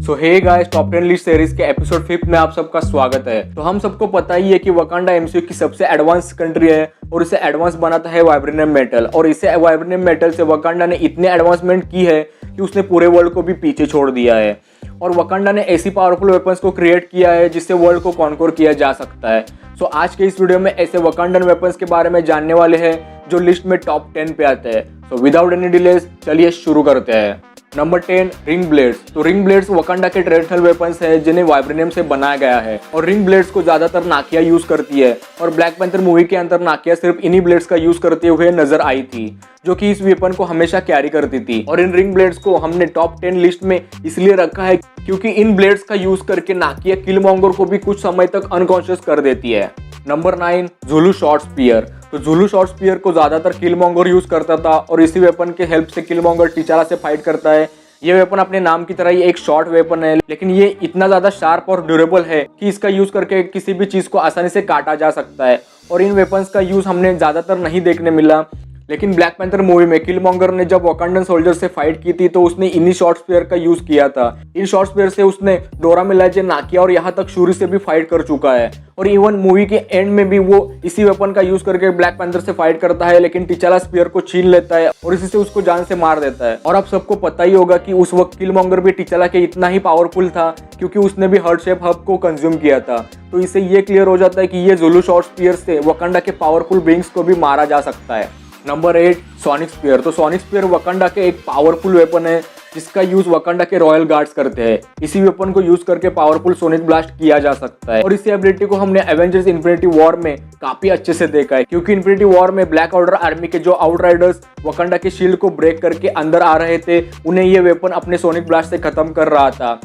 सो hey guys, top 10 list series के episode 5 में आप सबका स्वागत है। तो हम सबको पता ही है कि वकांडा एमसीयू की सबसे एडवांस कंट्री है और इसे एडवांस बनाता है वाइब्रेनियम मेटल। और इसे वाइब्रेनियम मेटल से वकांडा ने इतने एडवांसमेंट की है कि उसने पूरे वर्ल्ड को भी पीछे छोड़ दिया है। और वकांडा ने ऐसी पावरफुल वेपन्स को क्रिएट किया है जिससे वर्ल्ड को कॉन्कोर किया जा सकता है। सो आज के इस वीडियो में ऐसे वकांडन वेपन्स के बारे में जानने वाले हैं जो लिस्ट में टॉप 10 पे आते हैं। सो विदाउट एनी डिलेस चलिए शुरू करते हैं। Number 10, ring blades. तो रिंग ब्लेड्स वकांडा के ट्रेडिशनल वेपन्स है जिन्हें वाइब्रेनियम से बनाया गया है। और रिंग ब्लेड्स को ज्यादातर नाकिया यूज करती है और ब्लैक पैंथर मूवी के अंदर नाकिया सिर्फ इन्हीं ब्लेड्स का यूज करते हुए नजर आई थी, जो कि इस वेपन को हमेशा कैरी करती थी। और इन रिंग ब्लेड्स को हमने टॉप 10 लिस्ट में इसलिए रखा है क्योंकि इन ब्लेड्स का यूज करके नाकिया किलमॉन्गर को भी कुछ समय तक अनकॉन्शियस कर देती है। Number 9, Zulu short spear. तो जुलू शॉर्ट स्पीयर को ज्यादातर किलमॉन्गर यूज करता था और इसी वेपन के हेल्प से किलमॉन्गर टिचाला से फाइट करता है। ये वेपन अपने नाम की तरह ही एक शॉर्ट वेपन है, लेकिन ये इतना ज्यादा शार्प और ड्यूरेबल है कि इसका यूज करके किसी भी चीज को आसानी से काटा जा सकता है। और इन वेपन्स का यूज हमने ज्यादातर नहीं देखने मिला, लेकिन ब्लैक पैंथर मूवी में किलमॉन्गर ने जब वकांडन सोल्जर से फाइट की थी तो उसने इन्हीं शॉर्ट स्पीयर का यूज किया था। इन शॉर्ट स्पीयर से उसने डोरा मिलाजे, नाकिया और यहाँ तक शूरी से भी फाइट कर चुका है। और इवन मूवी के एंड में भी वो इसी वेपन का यूज करके ब्लैक पैंथर से फाइट करता है, लेकिन टिचाला स्पीयर को छीन लेता है और इसी से उसको जान से मार देता है। और आप सबको पता ही होगा कि उस वक्त किलमॉन्गर भी टिचाला के इतना ही पावरफुल था क्योंकि उसने भी हर्ट शेप हब को कंज्यूम किया था। तो इससे ये क्लियर हो जाता है कि ये जुलू शॉर्ट स्पीयर से वकांडा के पावरफुल बीइंग्स को भी मारा जा सकता है। Number 8, sonic spear. तो सोनिक स्पीयर वकांडा के एक पावरफुल वेपन है जिसका यूज वकांडा के रॉयल गार्ड्स करते हैं। इसी वेपन को यूज करके पावरफुल सोनिक ब्लास्ट किया जा सकता है। और इसी एबिलिटी को हमने एवेंजर्स इन्फिनिटी वॉर में काफी अच्छे से देखा है, क्योंकि इन्फिनिटी वॉर में ब्लैक ऑर्डर आर्मी के जो आउटराइडर्स वकांडा के शील्ड को ब्रेक करके अंदर आ रहे थे, उन्हें ये वेपन अपने सोनिक ब्लास्ट से खत्म कर रहा था।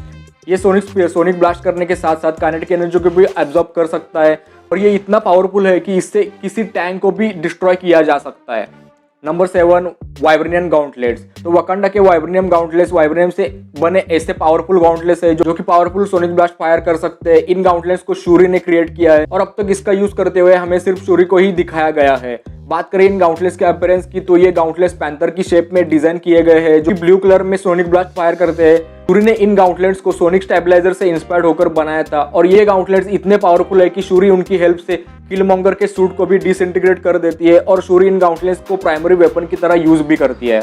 ये सोनिक स्पीयर सोनिक ब्लास्ट करने के साथ साथ काइनेटिक एनर्जी को भी एब्जॉर्ब कर सकता है और ये इतना पावरफुल है कि इससे किसी टैंक को भी डिस्ट्रॉय किया जा सकता है। Number 7, vibranium gauntlets. तो वकांडा के वाइब्रेनियम गाउंटलेट्स वाइब्रेनियम से बने ऐसे पावरफुल गाउंटलेट्स है जो कि पावरफुल सोनिक ब्लास्ट फायर कर सकते हैं। इन गाउंटलेट्स को शूरी ने क्रिएट किया है और अब तक इसका यूज करते हुए हमें सिर्फ शूरी को ही दिखाया गया है। बात करें इन गाउंटलेट्स के अपीयरेंस की, तो ये गाउंटलेट्स पैंथर की शेप में डिजाइन किए गए हैं जो ब्लू कलर में सोनिक ब्लास्ट फायर करते हैं। शूरी ने इन गाउंटलेट्स को सोनिक स्टेबलाइजर से इंस्पायर्ड होकर बनाया था और ये गाउंटलेट्स इतने पावरफुल है कि शूरी उनकी हेल्प से किलमॉन्गर के सूट को भी डिसइंटीग्रेट कर देती है और शूरी इन गाउंटलेट्स को प्राइमरी वेपन की तरह यूज भी करती है।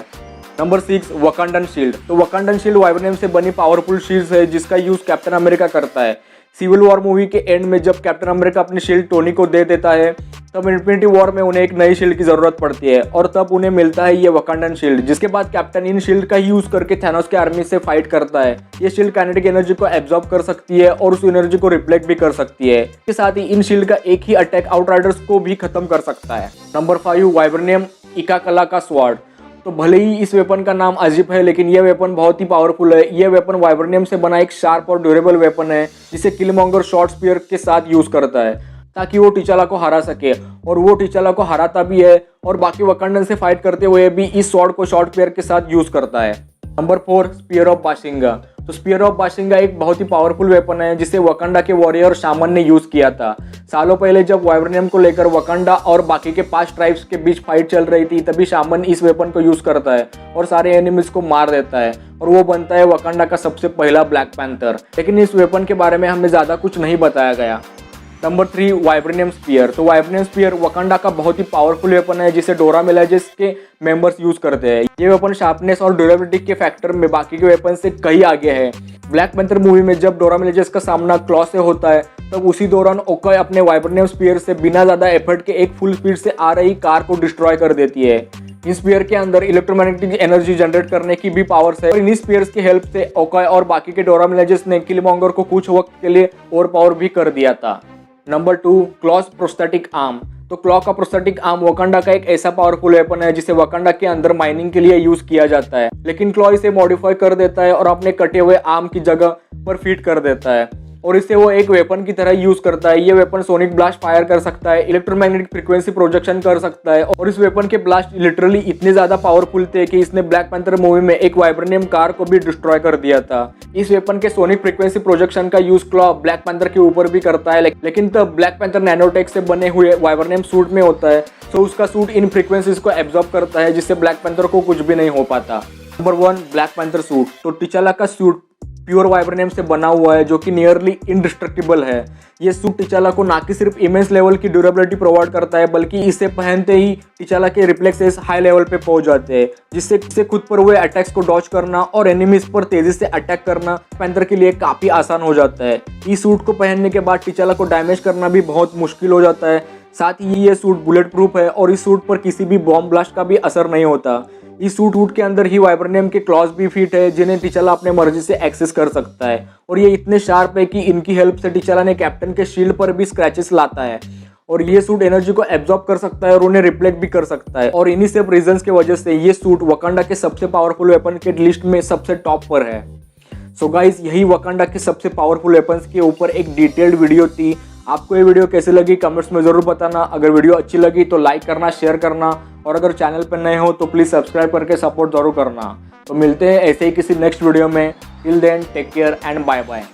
Number 6, Wakandan shield. तो वकांडन शील्ड वाइब्रेनियम से बनी पावरफुल शील्ड है जिसका यूज कैप्टन अमेरिका करता है। सिविल वॉर मूवी के एंड में जब कैप्टन अमेरिका अपनी शील्ड टोनी को दे देता है, तब इन्फिनिटी वॉर में उन्हें एक नई शील्ड की जरूरत पड़ती है और तब उन्हें मिलता है ये वकांडन शील्ड, जिसके बाद कैप्टन इन शील्ड का यूज करके थैनोस के आर्मी से फाइट करता है। ये शील्ड काइनेटिक एनर्जी को एब्जॉर्ब कर सकती है और उस एनर्जी को रिफ्लेक्ट भी कर सकती है। इसके साथ ही इन शील्ड का एक ही अटैक आउटराइडर्स को भी खत्म कर सकता है। नंबर 5, वाइब्रेनियम इकाकला का स्वॉर्ड। तो भले ही इस वेपन का नाम अजीब है, लेकिन यह वेपन बहुत ही पावरफुल है। यह वेपन वाइब्रेनियम से बना एक शार्प और ड्यूरेबल वेपन है जिसे किलमॉन्गर शॉर्ट स्पीयर के साथ यूज करता है ताकि वो टिचाला को हरा सके, और वो टिचाला को हराता भी है और बाकी वकांडन से फाइट करते हुए भी इस स्वॉर्ड को शॉर्ट स्पीयर के साथ यूज करता है। Number 4, spear of Bashenga. तो स्पीयर ऑफ बाशिंगा एक बहुत ही पावरफुल वेपन है जिसे वकांडा के वॉरियर शामन ने यूज किया था। सालों पहले जब वाइब्रेनियम को लेकर वकांडा और बाकी के 5 ट्राइब्स के बीच फाइट चल रही थी, तभी शामन इस वेपन को यूज करता है और सारे एनिमीज को मार देता है और वो बनता है वकांडा का सबसे पहला ब्लैक पैंथर। लेकिन इस वेपन के बारे में हमें ज्यादा कुछ नहीं बताया गया। Number 3, vibranium spear. तो वाइब्रेनियम स्पीयर वकांडा का बहुत ही पावरफुल वेपन है जिसे डोरा मिलाजेस के मेंबर्स यूज करते हैं। ये वेपन शार्पनेस और ड्यूरेबिलिटी के फैक्टर में बाकी के वेपन से कहीं आगे है। ब्लैक पैंथर मूवी में जब डोरा मिलाजेस का सामना क्लॉ से होता है, तब उसी दौरान ओकाय अपने वाइब्रेनियम स्पीयर से बिना ज्यादा एफर्ट के एक फुल स्पीड से आ रही कार को डिस्ट्रॉय कर देती है। इन स्पीयर के अंदर इलेक्ट्रोमैग्नेटिक एनर्जी जनरेट करने की भी पावर्स है और इन स्पीयर्स की हेल्प से ओकाय और बाकी के डोरा मिलाजेस ने किलमॉन्गर को कुछ वक्त के लिए और पावर भी कर दिया था। Number 2, Klaue's prosthetic arm. तो क्लॉ का प्रोस्थेटिक आर्म वकांडा का एक ऐसा पावरफुल वेपन है जिसे वकांडा के अंदर माइनिंग के लिए यूज किया जाता है, लेकिन क्लॉ इसे मॉडिफाई कर देता है और अपने कटे हुए आर्म की जगह पर फिट कर देता है और इसे वो एक वेपन की तरह यूज करता है। ये वेपन सोनिक ब्लास्ट फायर कर सकता है, इलेक्ट्रोमैग्नेटिक फ्रीक्वेंसी प्रोजेक्शन कर सकता है और इस वेपन के ब्लास्ट लिटरली इतने ज्यादा पावरफुल थे कि इसने ब्लैक पैंथर मूवी में एक वाइब्रेनियम कार को भी डिस्ट्रॉय कर दिया था। इस वेपन के सोनिक फ्रीक्वेंसी प्रोजेक्शन का यूज क्लॉ ब्लैक पैंथर के ऊपर भी करता है, लेकिन तब ब्लैक पैंथर नैनोटेक से बने हुए वाइब्रेनियम सूट में होता है, तो उसका सूट इन फ्रीक्वेंसीज को एब्जॉर्ब करता है जिससे ब्लैक पैंथर को कुछ भी नहीं हो पाता। Number 1, black panther suit. तो टिचाला का सूट प्योर वाइब्रेनियम से बना हुआ है जो कि नियरली इंडिस्ट्रक्टिबल है। ये सूट टिचाला को ना कि सिर्फ इमेंस लेवल की ड्यूरेबिलिटी प्रोवाइड करता है बल्कि इसे पहनते ही टिचाला के रिफ्लेक्सेस हाई लेवल पे पहुंच जाते हैं, जिससे खुद पर हुए अटैक्स को डॉज करना और एनिमीज पर तेजी से अटैक करना पैंथर के लिए काफी आसान हो जाता है। इस सूट को पहनने के बाद टिचाला को डैमेज करना भी बहुत मुश्किल हो जाता है। साथ ही ये सूट बुलेट प्रूफ है और इस सूट पर किसी भी बॉम्ब ब्लास्ट का भी असर नहीं होता। इस सूट के अंदर ही वाइब्रेनियम के क्लॉज भी फिट है जिन्हें टिचाला अपने मर्जी से एक्सेस कर सकता है और ये इतने शार्प है कि इनकी हेल्प से टिचाला ने कैप्टन के शील्ड पर भी स्क्रैचेस लाता है और ये सूट एनर्जी को एब्जॉर्ब कर सकता है और उन्हें रिफ्लेक्ट भी कर सकता है। और इन्हीं सब रीजंस की वजह से ये सूट वकांडा के सबसे पावरफुल वेपन के लिस्ट में सबसे टॉप पर है। सो गाइस, यही वकांडा के सबसे पावरफुल वेपन्स के ऊपर एक डिटेल्ड वीडियो थी। आपको ये वीडियो कैसी लगी कमेंट्स में ज़रूर बताना। अगर वीडियो अच्छी लगी तो लाइक करना, शेयर करना और अगर चैनल पर नए हो तो प्लीज़ सब्सक्राइब करके सपोर्ट जरूर करना। तो मिलते हैं ऐसे ही किसी नेक्स्ट वीडियो में। Till then take care and bye bye.